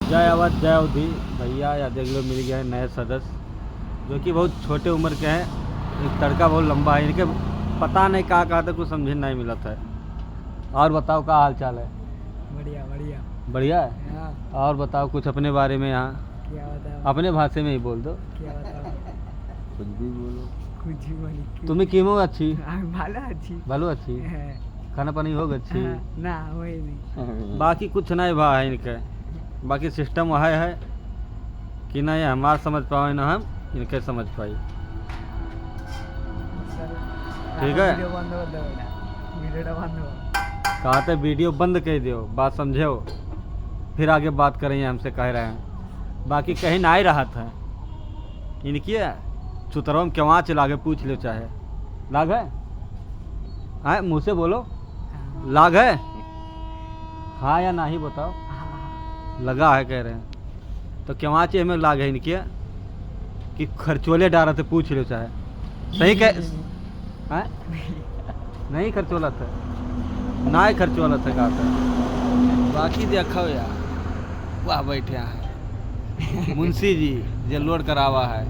जय अवध जय अवधि भैया, या देख लो मिल गया है नए सदस्य जो कि बहुत छोटे उम्र के हैं। एक तड़का बहुत लंबा है, इनके पता नहीं कहा था, कुछ समझ नहीं मिला था। और बताओ क्या हाल चाल है? बढ़िया बढ़िया बढ़िया है। हाँ। और बताओ कुछ अपने बारे में, यहाँ क्या बताओ? अपने भाषा में ही बोल दो, क्या बताओ? कुछ भी बोलो। कुछ भी बोली। तुम्हें कीमो अच्छी भाला अच्छी भलो अच्छी है। खाना पानी होगा अच्छी। हाँ, ना वही नहीं। बाकी कुछ नहीं भा है इनके, बाकी सिस्टम वह है कि नहीं हमार समझ पाए ना हम इनके समझ पाई। ठीक है। वीडियो बंद कर दो बेटा, वीडियो बंद हो। कहते वीडियो बंद कर दियो, बात समझो, फिर आगे बात करेंगे हमसे कह रहे हैं। बाकी कहीं ना ही रहा था इनकी चुतरों में क्यों चला के पूछ लो, चाहे लाग है हाँ मुँह से बोलो, लाग है हाँ या नहीं बताओ। लगा है कह रहे हैं तो क्यों चाहिए हमें लाग है इनकी कि खर्चोले डाल रहे थे, पूछ लो चाहे सही कह हैं? नहीं खर्चोला था, ना ही खर्चोला था कहा था। बाकी देखो यार वाह बैठे हैं मुंशी जी जो लोड करावा है।